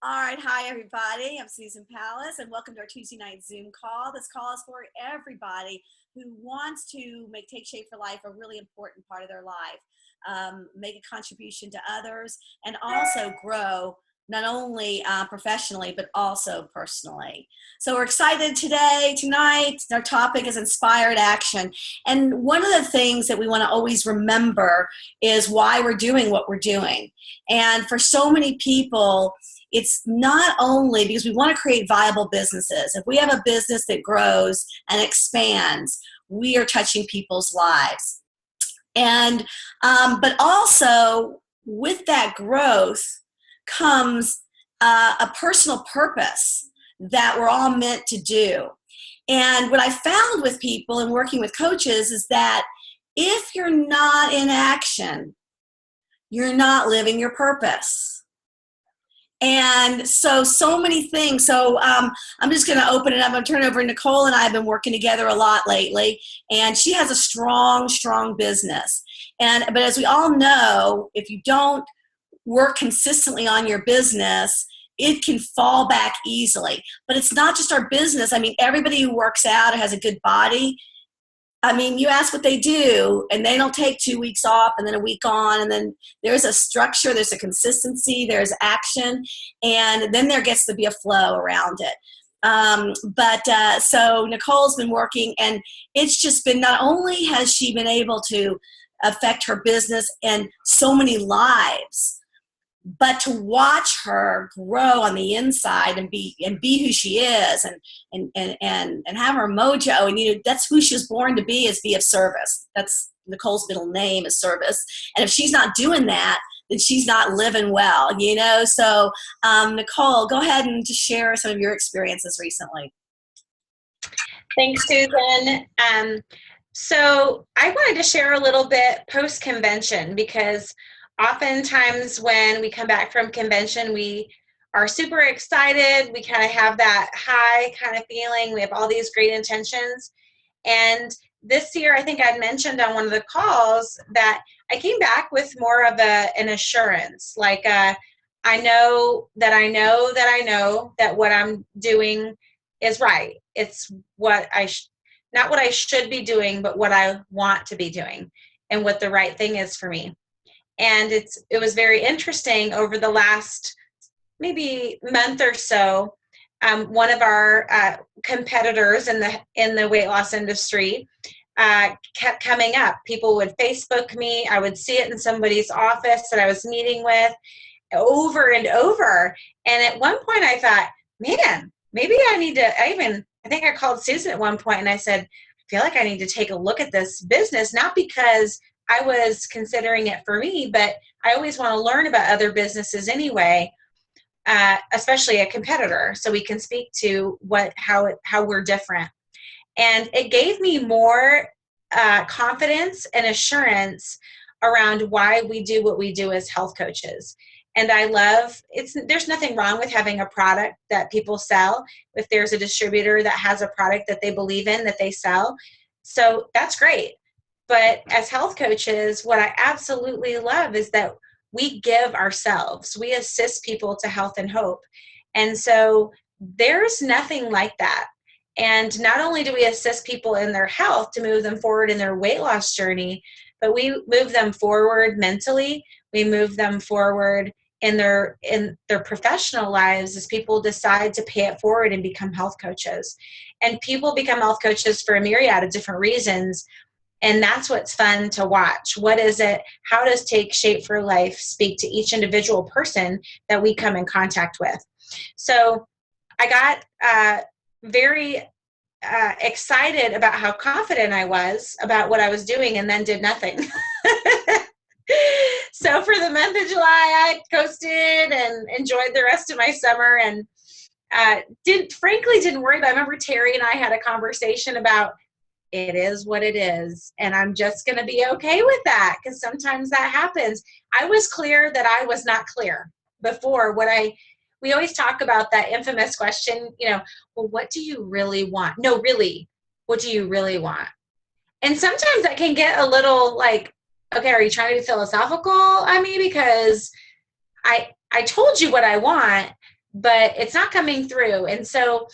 All right, hi everybody. I'm Susan Palace, and welcome to our Tuesday night Zoom call. This call is for everybody who wants to make Take Shape for Life a really important part of their life, make a contribution to others, and also grow not only professionally but also personally. So we're excited tonight. Our topic is inspired action, and one of the things that we want to always remember is why we're doing what we're doing. And for so many people, it's not only because we want to create viable businesses. If we have a business that grows and expands, we are touching people's lives. And but also with that growth comes a personal purpose that we're all meant to do. And what I found with people and working with coaches is that if you're not in action, you're not living your purpose. And so many things. So I'm just going to open it up. I'm turning over. Nicole and I have been working together a lot lately, and she has a strong business. But as we all know, if you don't work consistently on your business, it can fall back easily. But it's not just our business. I mean, everybody who works out or has a good body, I mean, you ask what they do, and they don't take 2 weeks off and then a week on, and then there's a structure, there's a consistency, there's action, and then there gets to be a flow around it. So Nicole's been working, and it's just been, not only has she been able to affect her business and so many lives, but to watch her grow on the inside and be who she is and have her mojo, and that's who she was born to be of service. That's Nicole's middle name, is service. And if she's not doing that, then she's not living well, So Nicole, go ahead and just share some of your experiences recently. Thanks, Susan. So I wanted to share a little bit post-convention, because oftentimes when we come back from convention, we are super excited. We kind of have that high kind of feeling. We have all these great intentions. And this year, I think I'd mentioned on one of the calls that I came back with more of an assurance. Like, I know that what I'm doing is right. It's what not what I should be doing, but what I want to be doing and what the right thing is for me. And it was very interesting over the last maybe month or so. One of our competitors in the weight loss industry kept coming up. People would Facebook me. I would see it in somebody's office that I was meeting with over and over. And at one point I thought, man, maybe I need to, I think I called Susan at one point and I said, I feel like I need to take a look at this business, not because I was considering it for me, but I always want to learn about other businesses anyway, especially a competitor, so we can speak to how we're different. And it gave me more confidence and assurance around why we do what we do as health coaches. And I love there's nothing wrong with having a product that people sell. If there's a distributor that has a product that they believe in, that they sell, so that's great. But as health coaches, what I absolutely love is that we give ourselves. We assist people to health and hope. And so there's nothing like that. And not only do we assist people in their health to move them forward in their weight loss journey, but we move them forward mentally. We move them forward in their professional lives as people decide to pay it forward and become health coaches. And people become health coaches for a myriad of different reasons. And that's what's fun to watch. What is it? How does Take Shape for Life speak to each individual person that we come in contact with? So I got very excited about how confident I was about what I was doing, and then did nothing. So for the month of July, I coasted and enjoyed the rest of my summer, and didn't worry about it. I remember Terry and I had a conversation about, it is what it is, and I'm just going to be okay with that, because sometimes that happens. I was clear that I was not clear before. We always talk about that infamous question, well, what do you really want? No, really, what do you really want? And sometimes that can get a little like, okay, are you trying to be philosophical on me? Because I told you what I want, but it's not coming through. And so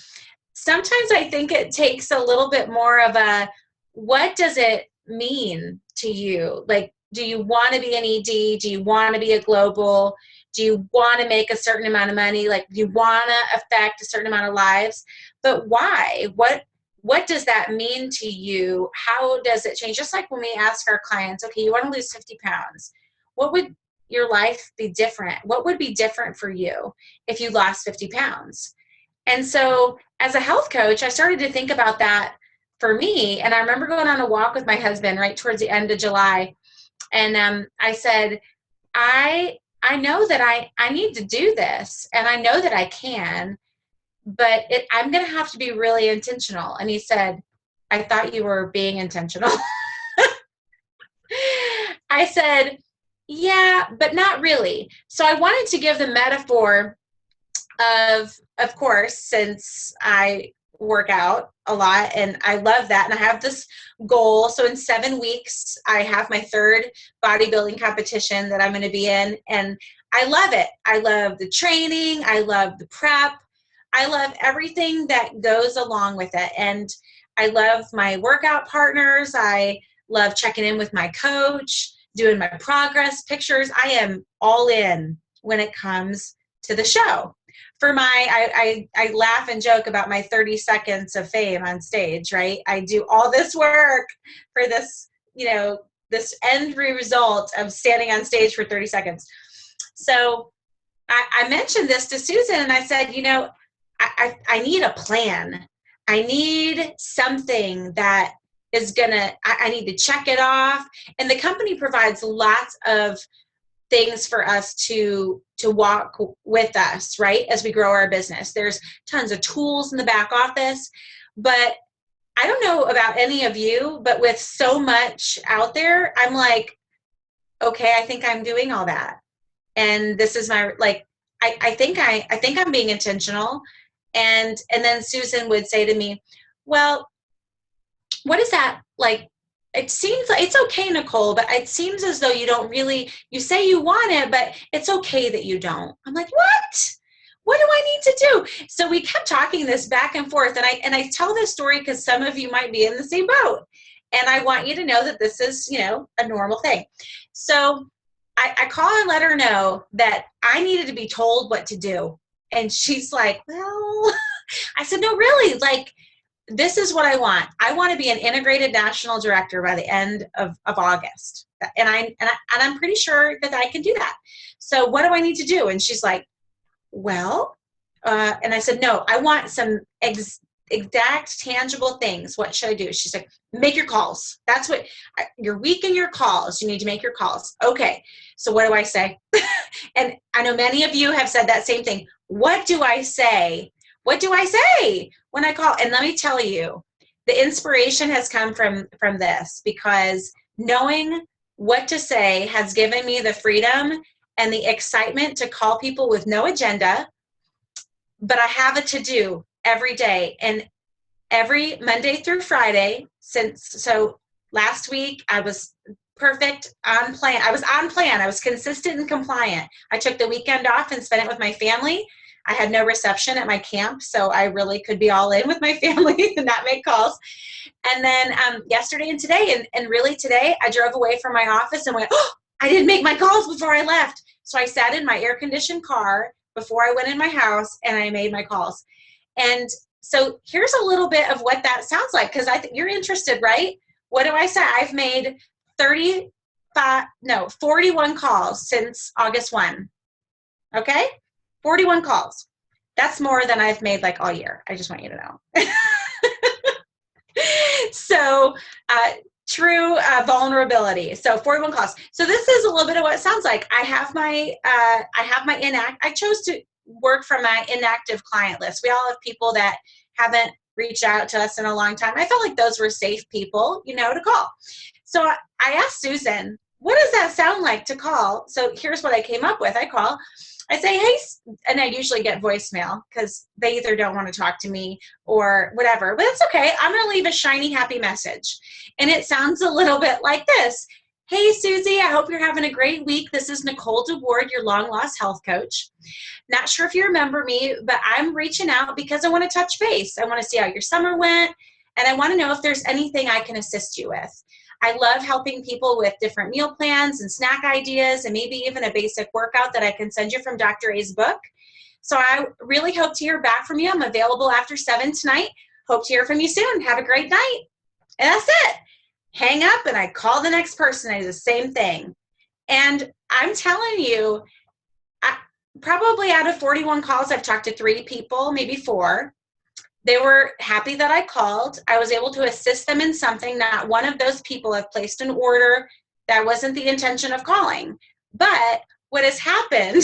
sometimes I think it takes a little bit more of a, what does it mean to you? Like, do you want to be an ED? Do you want to be a global? Do you want to make a certain amount of money? Like, do you want to affect a certain amount of lives? But why? What does that mean to you? How does it change? Just like when we ask our clients, okay, you want to lose 50 pounds. What would your life be different? What would be different for you if you lost 50 pounds? And so as a health coach, I started to think about that for me. And I remember going on a walk with my husband right towards the end of July. And I said, I know that I need to do this, and I know that I can, but I'm going to have to be really intentional. And he said, I thought you were being intentional. I said, yeah, but not really. So I wanted to give the metaphor of course, since I work out a lot and I love that. And I have this goal. So in 7 weeks, I have my third bodybuilding competition that I'm going to be in. And I love it. I love the training. I love the prep. I love everything that goes along with it. And I love my workout partners. I love checking in with my coach, doing my progress pictures. I am all in when it comes to the show. For I laugh and joke about my 30 seconds of fame on stage, right? I do all this work for this, this end result of standing on stage for 30 seconds. So I mentioned this to Susan and I said, I need a plan. I need something that is I need to check it off. And the company provides lots of things for us to walk with us, right, as we grow our business. There's tons of tools in the back office, but I don't know about any of you, but with so much out there, I'm like, okay, I think I'm doing all that. And this is my, I think I'm being intentional. And then Susan would say to me, well, what is that like? It seems like it's okay, Nicole, but it seems as though you don't really, you say you want it, but it's okay that you don't. I'm like, what? What do I need to do? So we kept talking this back and forth. And I tell this story because some of you might be in the same boat. And I want you to know that this is, a normal thing. So I call and let her know that I needed to be told what to do. And she's like, well, I said, no, really, this is what I want. I want to be an integrated national director by the end of August. And I'm pretty sure that I can do that. So what do I need to do? And she's like, well, and I said, no, I want some exact tangible things. What should I do? She's like, make your calls. That's what you're weak in your calls. You need to make your calls. Okay. So what do I say? And I know many of you have said that same thing. What do I say? What do I say when I call? And let me tell you, the inspiration has come from this, because knowing what to say has given me the freedom and the excitement to call people with no agenda, but I have a to-do every day. And every Monday through Friday, so last week I was perfect, on plan. I was on plan. I was consistent and compliant. I took the weekend off and spent it with my family. I had no reception at my camp, so I really could be all in with my family and not make calls. And then yesterday and today, and really today, I drove away from my office and went, oh, I didn't make my calls before I left. So I sat in my air-conditioned car before I went in my house, and I made my calls. And so here's a little bit of what that sounds like, because I think you're interested, right? What do I say? I've made 41 calls since August 1. Okay? 41 calls. That's more than I've made all year. I just want you to know. So true vulnerability. So 41 calls. So this is a little bit of what it sounds like. I have my I chose to work from my inactive client list. We all have people that haven't reached out to us in a long time. I felt like those were safe people, to call. So I asked Susan, what does that sound like to call? So here's what I came up with. I say, hey, and I usually get voicemail because they either don't want to talk to me or whatever, but it's okay. I'm going to leave a shiny, happy message. And it sounds a little bit like this. Hey, Susie, I hope you're having a great week. This is Nicole DeWard, your long lost health coach. Not sure if you remember me, but I'm reaching out because I want to touch base. I want to see how your summer went, and I want to know if there's anything I can assist you with. I love helping people with different meal plans and snack ideas, and maybe even a basic workout that I can send you from Dr. A's book. So I really hope to hear back from you. I'm available after 7 tonight. Hope to hear from you soon. Have a great night. And that's it. Hang up and I call the next person. I do the same thing. And I'm telling you, probably out of 41 calls, I've talked to 3 people, maybe 4. They were happy that I called. I was able to assist them in something. Not one of those people have placed an order. That wasn't the intention of calling. But what has happened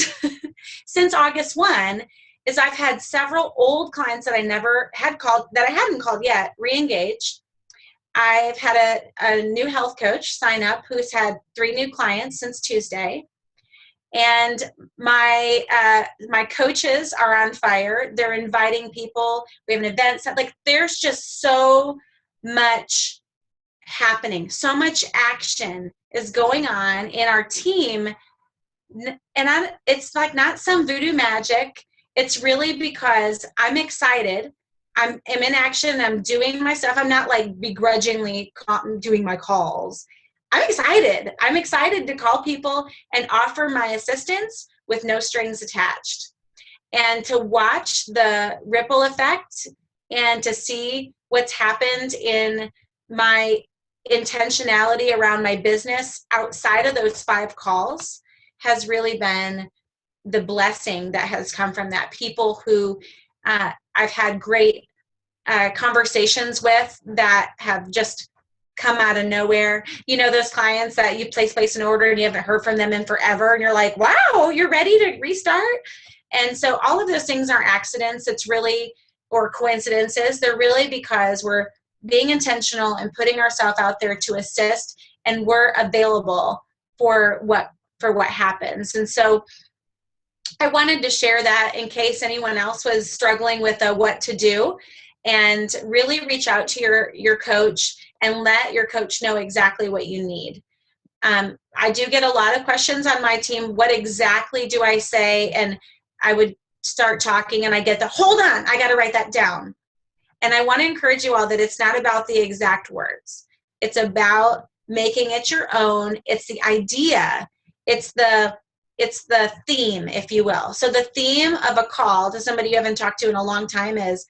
since August 1 is I've had several old clients that I never had called, that I hadn't called yet, re-engage. I've had a new health coach sign up who's had 3 new clients since Tuesday. And my coaches are on fire. They're inviting people. We have an event. Like, there's just so much happening. So much action is going on in our team. And it's like not some voodoo magic. It's really because I'm excited. I'm in action. I'm doing my stuff. I'm not like begrudgingly doing my calls. I'm excited. I'm excited to call people and offer my assistance with no strings attached. And to watch the ripple effect and to see what's happened in my intentionality around my business outside of those 5 calls has really been the blessing that has come from that. People who I've had great conversations with that have just come out of nowhere. You know, those clients that you place an order and you haven't heard from them in forever, and you're like, wow, you're ready to restart? And so all of those things aren't accidents. It's really, or coincidences. They're really because we're being intentional and putting ourselves out there to assist, and we're available for what happens. And so I wanted to share that in case anyone else was struggling with what to do, and really reach out to your coach and let your coach know exactly what you need. I do get a lot of questions on my team. What exactly do I say? And I would start talking and I get hold on, I got to write that down. And I want to encourage you all that it's not about the exact words. It's about making it your own. It's the idea. It's the theme, if you will. So the theme of a call to somebody you haven't talked to in a long time is,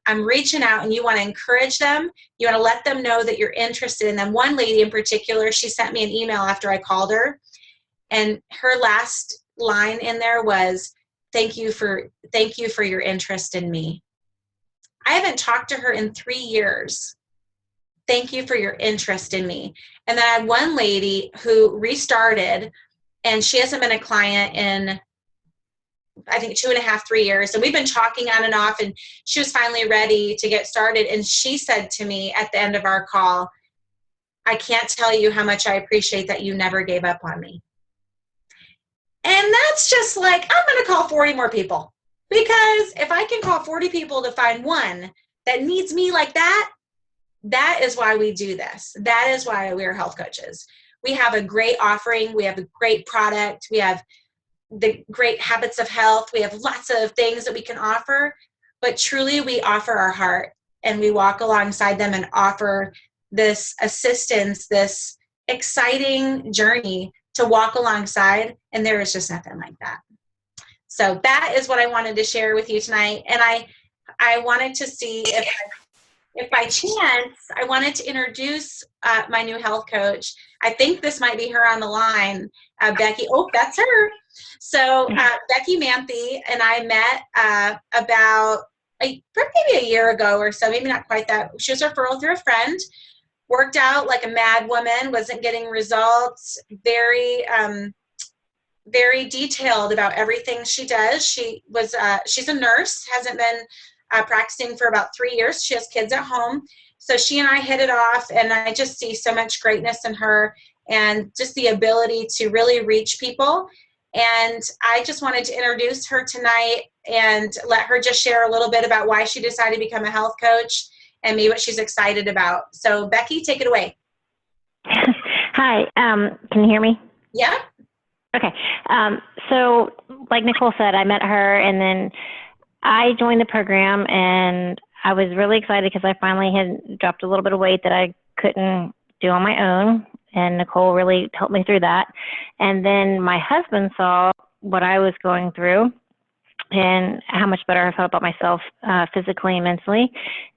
I'm reaching out, and you want to encourage them. You want to let them know that you're interested in them. One lady in particular, she sent me an email after I called her, and her last line in there was, thank you for your interest in me. I haven't talked to her in 3 years. Thank you for your interest in me. And then I had one lady who restarted, and she hasn't been a client in, I think, 2.5, 3 years. And we've been talking on and off, and she was finally ready to get started. And she said to me at the end of our call, I can't tell you how much I appreciate that you never gave up on me. And that's just like, I'm going to call 40 more people, because if I can call 40 people to find one that needs me like that, that is why we do this. That is why we are health coaches. We have a great offering. We have a great product. We have the great habits of health. We have lots of things that we can offer, but truly we offer our heart, and we walk alongside them and offer this assistance, this exciting journey to walk alongside. And there is just nothing like that. So that is what I wanted to share with you tonight. And I wanted to see if by chance, I wanted to introduce my new health coach. I think this might be her on the line, Becky. Oh, that's her. So Becky Manthe and I met about maybe a year ago or so, maybe not quite that. She was a referral through a friend. Worked out like a mad woman, wasn't getting results, very detailed about everything she does. She's a nurse, hasn't been practicing for about 3 years. She has kids at home. So she and I hit it off, and I just see so much greatness in her and just the ability to really reach people. And I just wanted to introduce her tonight and let her just share a little bit about why she decided to become a health coach and maybe what she's excited about. So Becky, take it away. Hi, can you hear me? Yeah. Okay. So, like Nicole said, I met her and then I joined the program and I was really excited because I finally had dropped a little bit of weight that I couldn't do on my own. And Nicole really helped me through that. And then my husband saw what I was going through and how much better I felt about myself physically and mentally.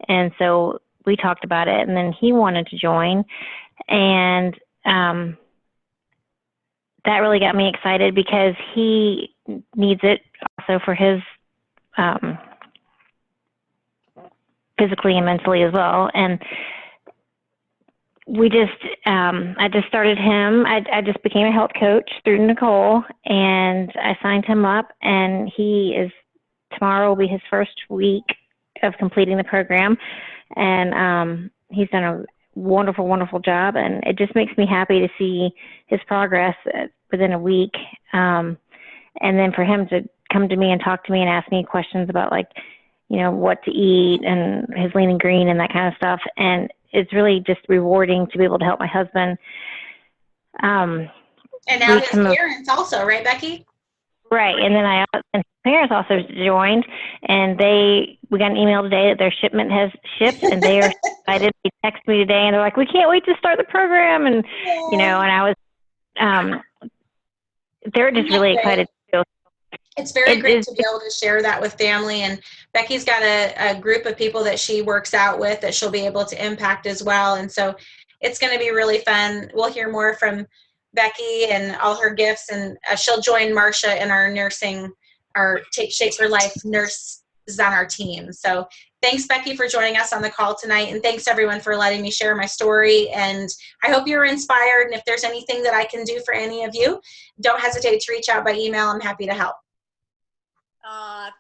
And so we talked about it and then he wanted to join. And that really got me excited because he needs it also for his physically and mentally as well. And we just, I just started him. I just became a health coach through Nicole, and I signed him up. And tomorrow will be his first week of completing the program, and he's done a wonderful, wonderful job. And it just makes me happy to see his progress within a week. And then for him to come to me and talk to me and ask me questions about what to eat and his lean and green and that kind of stuff. And it's really just rewarding to be able to help my husband. And now his parents also, right, Becky? Right. And then and his parents also joined, and we got an email today that their shipment has shipped, and they are excited. They texted me today and they're like, we can't wait to start the program. And, and I was, they're just really excited too. It's very great to be able to share that with family. And Becky's got a group of people that she works out with that she'll be able to impact as well. And so it's going to be really fun. We'll hear more from Becky and all her gifts. And she'll join Marcia in our nursing, our Take Shape for Life nurses on our team. So thanks, Becky, for joining us on the call tonight. And thanks, everyone, for letting me share my story. And I hope you're inspired. And if there's anything that I can do for any of you, don't hesitate to reach out by email. I'm happy to help.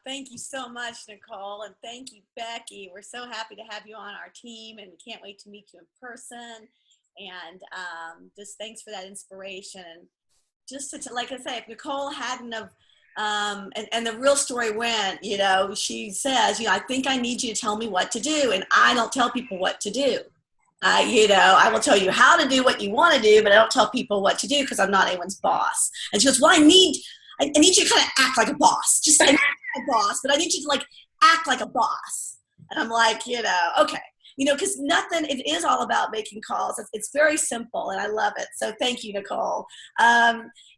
Thank you so much, Nicole, and thank you, Becky. We're so happy to have you on our team, and we can't wait to meet you in person. And just thanks for that inspiration. And just like I say, if Nicole hadn't have, and the real story went, she says, I think I need you to tell me what to do, and I don't tell people what to do. I will tell you how to do what you want to do, but I don't tell people what to do because I'm not anyone's boss. And she goes, well, I need you to kind of act like a boss. Just I'm not a boss, but I need you to act like a boss. And I'm like, okay. Because it is all about making calls. It's very simple, and I love it. So thank you, Nicole.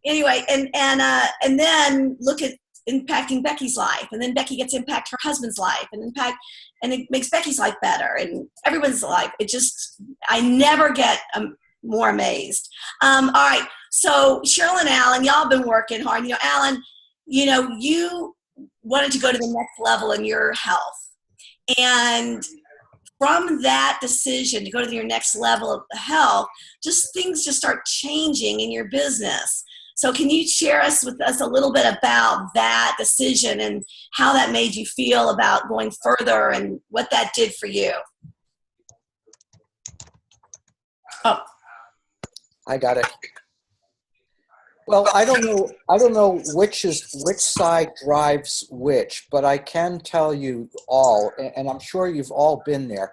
Anyway, and then look at impacting Becky's life, and then Becky gets to impact her husband's life, and it makes Becky's life better, and everyone's life. I never get more amazed. All right. So Cheryl and Alan, y'all have been working hard. Alan, you wanted to go to the next level in your health. And from that decision to go to your next level of health, things just start changing in your business. So can you share with us a little bit about that decision and how that made you feel about going further and what that did for you? Oh. I got it. Well, I don't know which side drives which, but I can tell you all, and I'm sure you've all been there,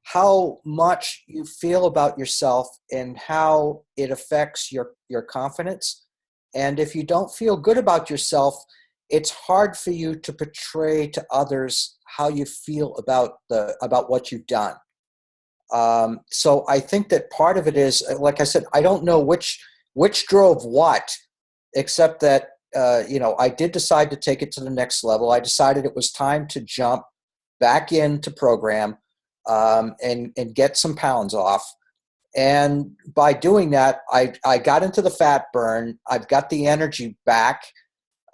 how much you feel about yourself and how it affects your confidence. And if you don't feel good about yourself, it's hard for you to portray to others how you feel about what you've done. So I think that part of it is, like I said, I don't know which drove what, except that, I did decide to take it to the next level. I decided it was time to jump back into program and get some pounds off. And by doing that, I got into the fat burn. I've got the energy back,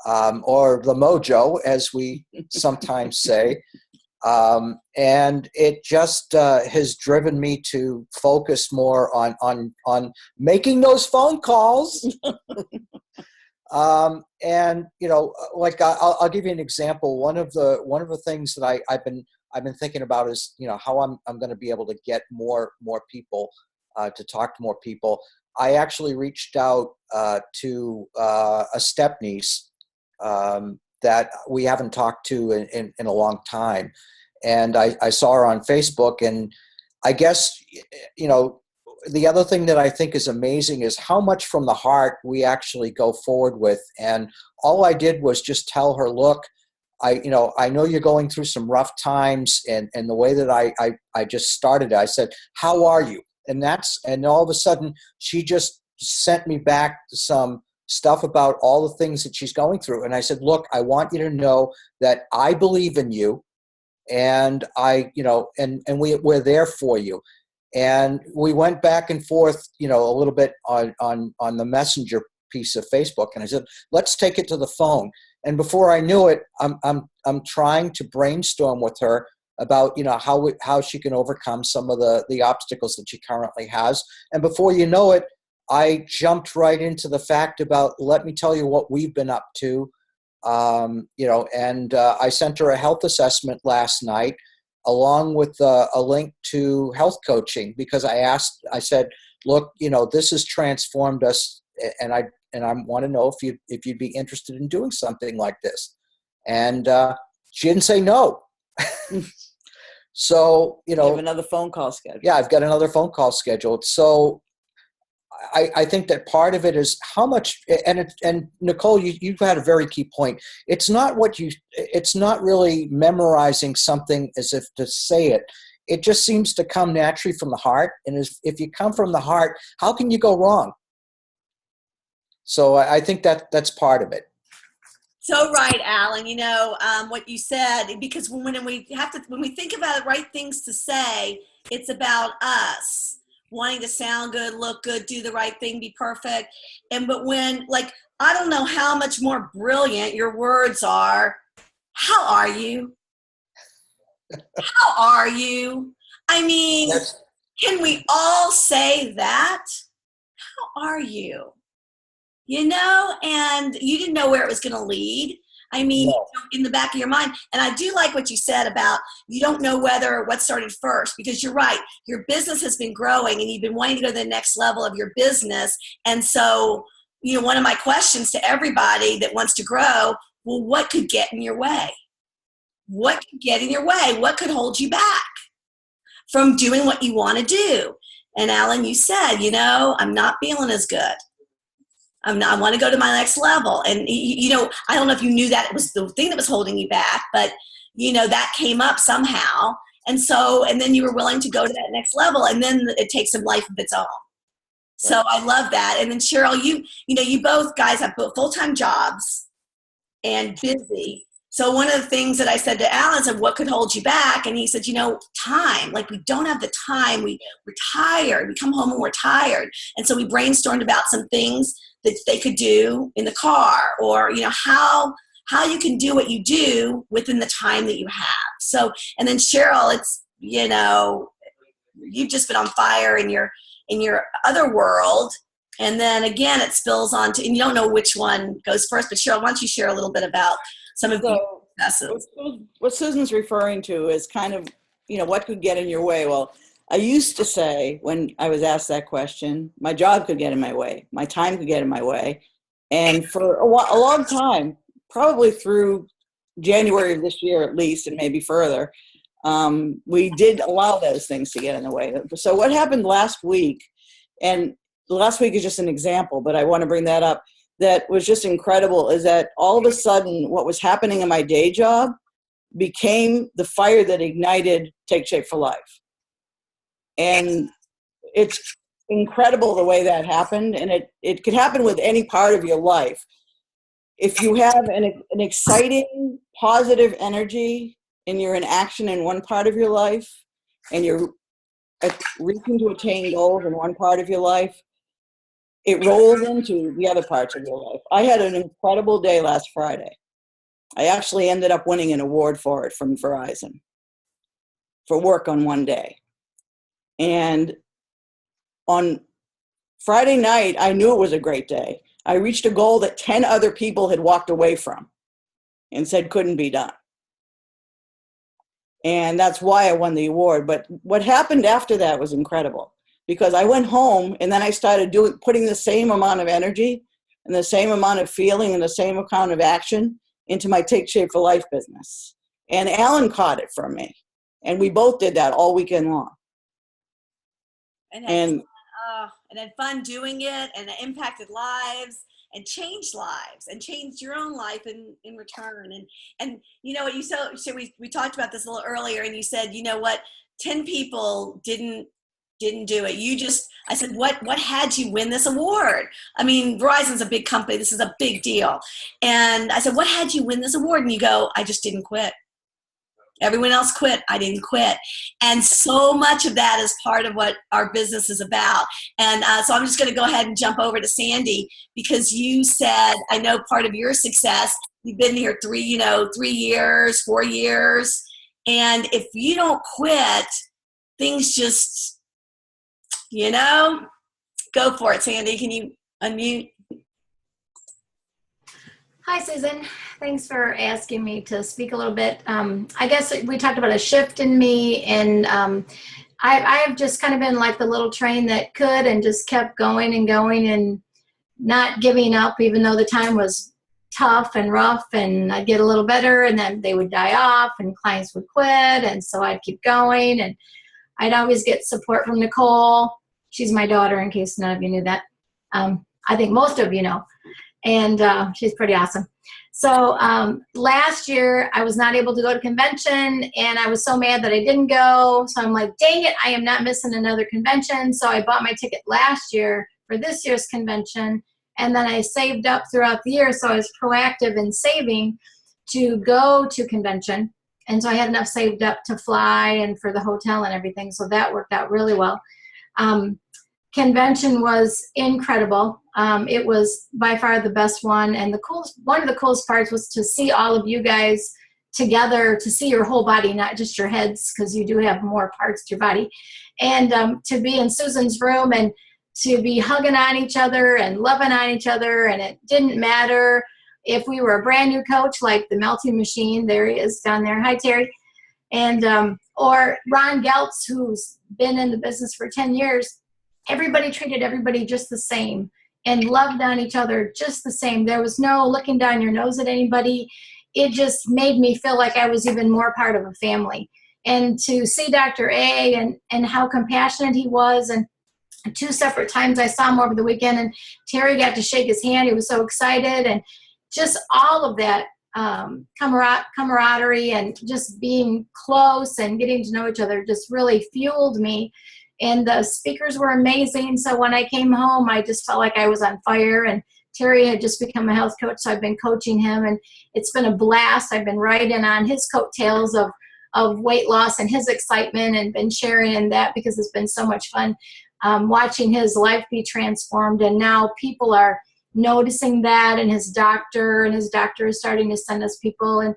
or the mojo, as we sometimes say. And it just has driven me to focus more on making those phone calls. And I'll give you an example. One of the things that I've been thinking about is how I'm going to be able to get more people to talk to more people. I actually reached out to a step-niece that we haven't talked to in a long time. And I saw her on Facebook, and I guess, the other thing that I think is amazing is how much from the heart we actually go forward with. And all I did was just tell her, look, I know you're going through some rough times, and the way that I just started, I said, how are you? And all of a sudden she just sent me back some stuff about all the things that she's going through. And I said, look, I want you to know that I believe in you, and we're there for you. And we went back and forth, a little bit on the messenger piece of Facebook. And I said, let's take it to the phone. And before I knew it, I'm trying to brainstorm with her about, how she can overcome some of the obstacles that she currently has. And before you know it, I jumped right into the fact about, let me tell you what we've been up to. I sent her a health assessment last night, along with a link to health coaching, because I said, look, this has transformed us, and I want to know if you'd be interested in doing something like this. And she didn't say no. So, You have another phone call scheduled. Yeah, I've got another phone call scheduled. So I think that part of it is how much, and Nicole, you've had a very key point. It's not really memorizing something as if to say it. It just seems to come naturally from the heart. And if you come from the heart, how can you go wrong? So I think that's part of it. So right, Alan, what you said, because when we think about the right things to say, it's about us wanting to sound good, look good, do the right thing, be perfect. But when, I don't know how much more brilliant your words are. How are you? How are you? I mean, can we all say that? How are you? And you didn't know where it was going to lead. I mean, No. in the back of your mind. And I do like what you said about you don't know what started first, because you're right. Your business has been growing and you've been wanting to go to the next level of your business. And so, one of my questions to everybody that wants to grow, well, what could get in your way? What could get in your way? What could hold you back from doing what you want to do? And Alan, you said, I'm not feeling as good. I want to go to my next level. And, I don't know if you knew that it was the thing that was holding you back, but, that came up somehow. And then you were willing to go to that next level, and then it takes some life of its own. So I love that. And then Cheryl, you both guys have full-time jobs and busy. So one of the things that I said to Alan said, what could hold you back? And he said, time. We don't have the time. We're tired. We come home and we're tired. And so we brainstormed about some things that they could do in the car, or, how you can do what you do within the time that you have. So, and then Cheryl, it's, you've just been on fire in your other world. And then again, it spills onto, and you don't know which one goes first, but Cheryl, why don't you share a little bit about some of the successes? What Susan's referring to is kind of, what could get in your way? Well, I used to say, when I was asked that question, my job could get in my way, my time could get in my way. And for a long time, probably through January of this year at least, and maybe further, we did allow those things to get in the way. So what happened last week, and last week is just an example, but I want to bring that up, that was just incredible, is that all of a sudden what was happening in my day job became the fire that ignited Take Shape for Life. And it's incredible the way that happened, and it could happen with any part of your life. If you have an exciting, positive energy and you're in action in one part of your life, and you're reaching to attain goals in one part of your life, it rolls into the other parts of your life. I had an incredible day last Friday. I actually ended up winning an award for it from Verizon for work on one day. And on Friday night, I knew it was a great day. I reached a goal that 10 other people had walked away from and said couldn't be done. And that's why I won the award. But what happened after that was incredible, because I went home and then I started putting the same amount of energy and the same amount of feeling and the same amount of action into my Take Shape for Life business. And Alan caught it from me. And we both did that all weekend long. And And had fun doing it, and it impacted lives and changed lives and changed your own life in return. And you know what, so we talked about this a little earlier, and you said, you know what, 10 people didn't do it. I said, what had you win this award? I mean, Verizon's a big company. This is a big deal. And I said, what had you win this award? And you go, I just didn't quit. Everyone else quit. I didn't quit. And so much of that is part of what our business is about. And so I'm just going to go ahead and jump over to Sandy, because you said, I know part of your success, you've been here 3 years, 4 years. And if you don't quit, things just, go for it. Sandy, can you unmute? Hi, Susan. Thanks for asking me to speak a little bit. I guess we talked about a shift in me, and I have just kind of been like the little train that could and just kept going and going and not giving up, even though the time was tough and rough, and I'd get a little better and then they would die off and clients would quit, and so I'd keep going, and I'd always get support from Nicole. She's my daughter, in case none of you knew that. I think most of you know. And she's pretty awesome. So last year, I was not able to go to convention, and I was so mad that I didn't go. So I'm like, dang it, I am not missing another convention. So I bought my ticket last year for this year's convention, and then I saved up throughout the year. So I was proactive in saving to go to convention. And so I had enough saved up to fly and for the hotel and everything. So that worked out really well. Convention was incredible. It was by far the best one. And one of the coolest parts was to see all of you guys together, to see your whole body, not just your heads, because you do have more parts to your body. And to be in Susan's room and to be hugging on each other and loving on each other. And it didn't matter if we were a brand new coach, like the Melting Machine, there he is down there. Hi, Terry. And or Ron Geltz, who's been in the business for 10 years. Everybody treated everybody just the same and loved on each other just the same. There was no looking down your nose at anybody. It just made me feel like I was even more part of a family. And to see Dr. A and how compassionate he was, and 2 separate times I saw him over the weekend, and Terry got to shake his hand. He was so excited, and just all of that camaraderie and just being close and getting to know each other just really fueled me. And the speakers were amazing. So when I came home, I just felt like I was on fire. And Terry had just become a health coach, so I've been coaching him, and it's been a blast. I've been riding on his coattails of weight loss and his excitement, and been sharing in that because it's been so much fun watching his life be transformed. And now people are noticing that, and his doctor is starting to send us people.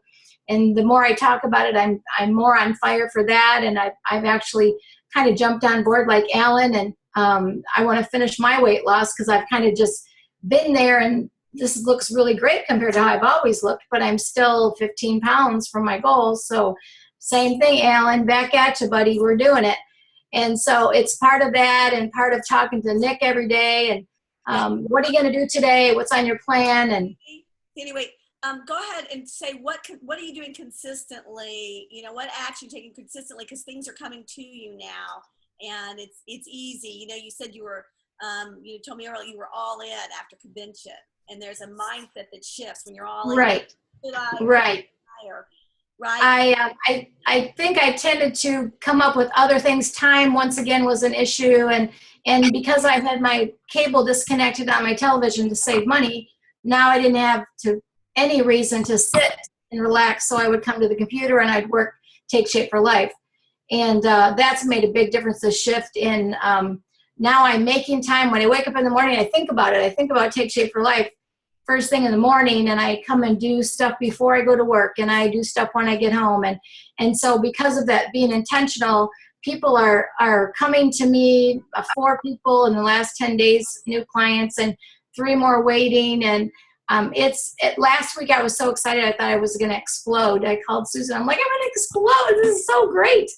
And the more I talk about it, I'm more on fire for that. And I've actually kind of jumped on board like Alan, and I want to finish my weight loss because I've kind of just been there, and this looks really great compared to how I've always looked, but I'm still 15 pounds from my goals. So same thing, Alan, back at you, buddy. We're doing it. And so it's part of that, and part of talking to Nick every day, and what are you going to do today? What's on your plan? And anyway, go ahead and say what are you doing consistently? What action you're taking consistently, because things are coming to you now, and it's easy. You said you were you told me earlier you were all in after convention, and there's a mindset that shifts when you're all in. Right. Right. Right. I think I tended to come up with other things. Time once again was an issue, and because I had my cable disconnected on my television to save money, now I didn't have any reason to sit and relax, so I would come to the computer and I'd work Take Shape for Life. And that's made a big difference, the shift in now I'm making time. When I wake up in the morning, I think about it. I think about Take Shape for Life first thing in the morning, and I come and do stuff before I go to work, and I do stuff when I get home. And so because of that, being intentional, people are coming to me, 4 people in the last 10 days, new clients, and 3 more waiting. And last week I was so excited, I thought I was going to explode. I called Susan. I'm like, I'm going to explode. This is so great.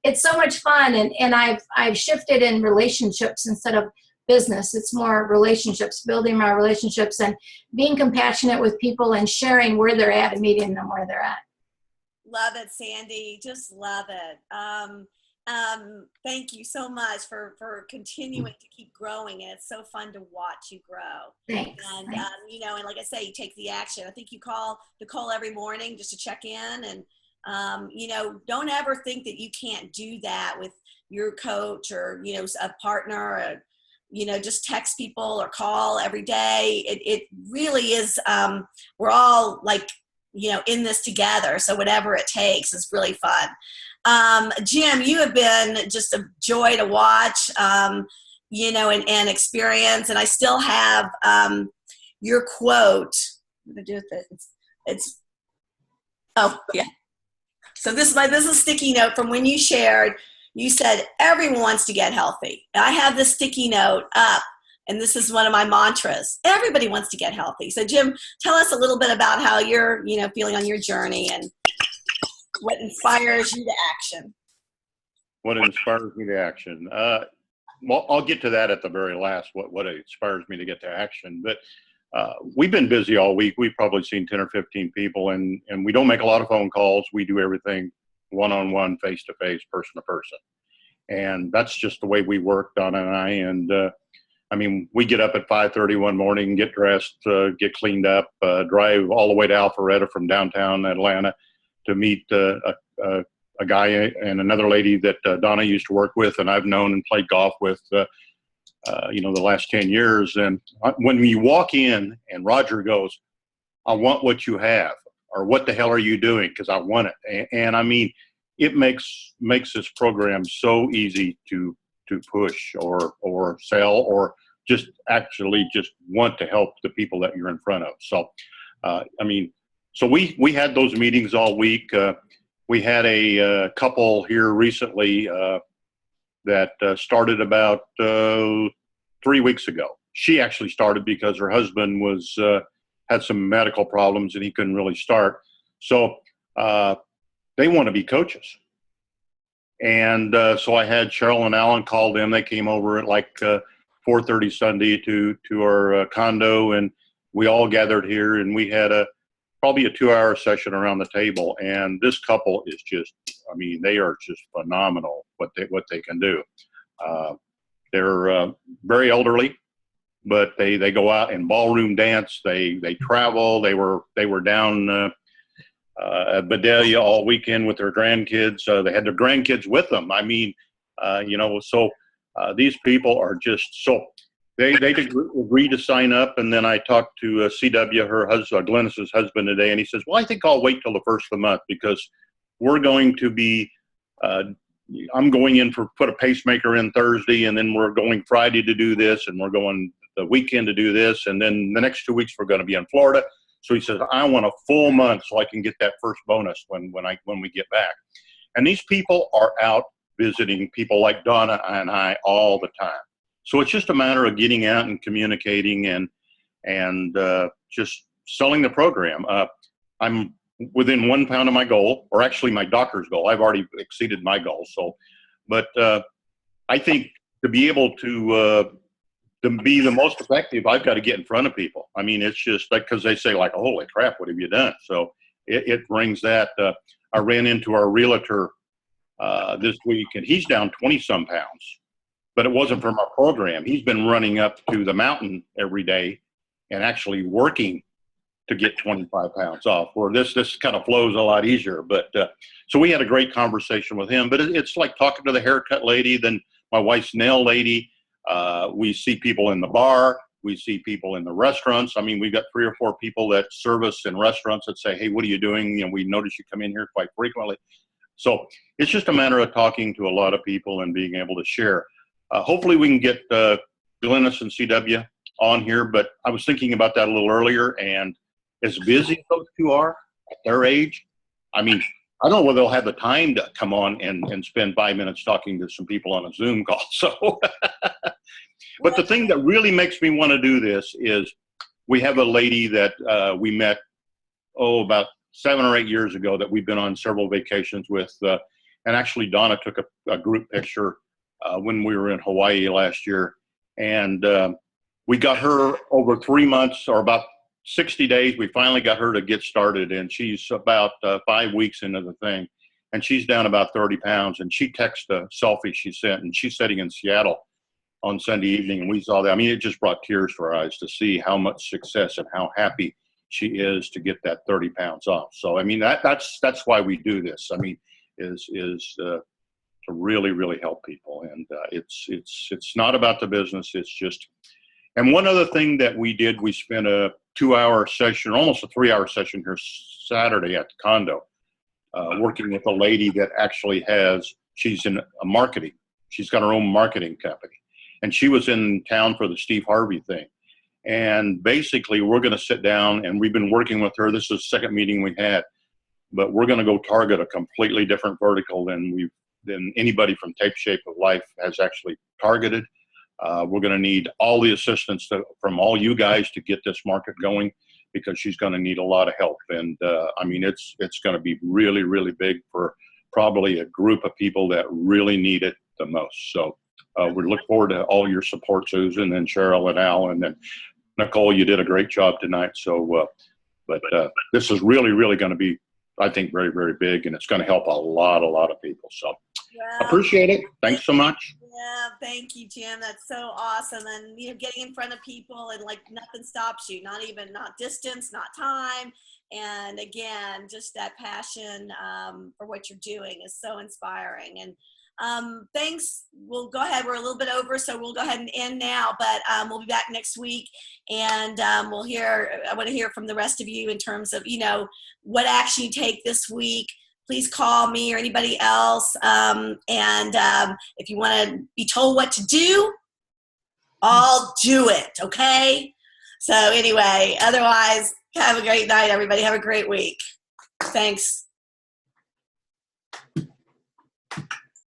It's so much fun. And I've shifted in relationships instead of business. It's more relationships, building my relationships, and being compassionate with people and sharing where they're at and meeting them where they're at. Love it, Sandy. Just love it. Thank you so much for continuing to keep growing, and it's so fun to watch you grow. Thanks. And and like I say, you take the action. I think you call Nicole every morning just to check in, and don't ever think that you can't do that with your coach or a partner, or just text people or call every day. It really is. We're all like in this together, so whatever it takes is really fun. Jim, you have been just a joy to watch, and experience. And I still have your quote. I'm gonna do it's. Oh yeah. So this is a sticky note from when you shared. You said everyone wants to get healthy. I have this sticky note up, and this is one of my mantras. Everybody wants to get healthy. So Jim, tell us a little bit about how you're feeling on your journey and what inspires you to action. What inspires me to action? Well, I'll get to that at the very last, what inspires me to get to action. But we've been busy all week. We've probably seen 10 or 15 people, and we don't make a lot of phone calls. We do everything one-on-one, face-to-face, person-to-person. And that's just the way we work, Donna and I. And we get up at 5:30 one morning, get dressed, get cleaned up, drive all the way to Alpharetta from downtown Atlanta to meet a guy and another lady that Donna used to work with and I've known and played golf with, the last 10 years. And when you walk in and Roger goes, "I want what you have," or "What the hell are you doing?" Because I want it. And it makes this program so easy to push or sell or just actually just want to help the people that you're in front of. So, so we had those meetings all week. We had a couple here recently that started about 3 weeks ago. She actually started because her husband had some medical problems and he couldn't really start. So they want to be coaches. And so I had Cheryl and Alan call them. They came over at like 4:30 Sunday to our condo, and we all gathered here, and we had probably a 2-hour session around the table. And this couple is just, they are just phenomenal what they can do. They're very elderly, but they go out and ballroom dance. They travel. They were down at Vidalia all weekend with their grandkids. They had their grandkids with them. These people are just so. They agreed to sign up, and then I talked to CW, her husband, Glennis's husband, today, and he says, "Well, I think I'll wait till the first of the month because we're going to be. I'm going in put a pacemaker in Thursday, and then we're going Friday to do this, and we're going the weekend to do this, and then the next 2 weeks we're going to be in Florida." So he says, "I want a full month so I can get that first bonus when we get back." And these people are out visiting people like Donna and I all the time. So it's just a matter of getting out and communicating and just selling the program. I'm within 1 pound of my goal, or actually my doctor's goal. I've already exceeded my goal. So, but I think to be able to be the most effective, I've got to get in front of people. It's just like, because they say like, "Holy crap, what have you done?" So it brings that. I ran into our realtor this week, and he's down 20-some pounds. But it wasn't from our program. He's been running up to the mountain every day and actually working to get 25 pounds off, where this kind of flows a lot easier. But so we had a great conversation with him. But it's like talking to the haircut lady, then my wife's nail lady. We see people in the bar. We see people in the restaurants. We've got 3 or 4 people that service in restaurants that say, "Hey, what are you doing? We notice you come in here quite frequently." So it's just a matter of talking to a lot of people and being able to share. Hopefully we can get Glennis and CW on here, but I was thinking about that a little earlier, and as busy as those two are at their age, I don't know whether they'll have the time to come on and spend 5 minutes talking to some people on a Zoom call. So, but the thing that really makes me want to do this is we have a lady that we met, about 7 or 8 years ago that we've been on several vacations with, and actually Donna took a group picture when we were in Hawaii last year. And we got her over 3 months, or about 60 days. We finally got her to get started, and she's about 5 weeks into the thing. and she's down about 30 pounds. And she texted a selfie she sent, and she's sitting in Seattle on Sunday evening, and we saw that. I mean, it just brought tears to our eyes to see how much success and how happy she is to get that 30 pounds off. So, I mean, that's why we do this. I mean, is to really help people. And it's not about the business. It's just, and one other thing that we did, we spent a 2-hour session, almost a 3-hour session here Saturday at the condo, working with a lady that actually she's in a marketing. She's got her own marketing company. And she was in town for the Steve Harvey thing. And basically, we're going to sit down, and we've been working with her. This is the second meeting we had, but we're going to go target a completely different vertical than anybody from Take Shape of Life has actually targeted. We're going to need all the assistance from all you guys to get this market going, because she's going to need a lot of help. And I mean, it's going to be really big for probably a group of people that really need it the most. So we look forward to all your support, Susan, and Cheryl and Al, and then Nicole. You did a great job tonight. So, but this is really going to be, I think, very big, and it's going to help a lot of people. So appreciate it. Thanks so much. Yeah, thank you, Jim. That's so awesome. And getting in front of people, and like nothing stops you, not distance, not time. And again, just that passion for what you're doing is so inspiring. And thanks. We'll go ahead. We're a little bit over, so we'll go ahead and end now, but we'll be back next week, and I want to hear from the rest of you in terms of, what action you take this week. Please call me or anybody else. And if you want to be told what to do, I'll do it. Okay. So anyway, otherwise, have a great night, everybody. Have a great week. Thanks.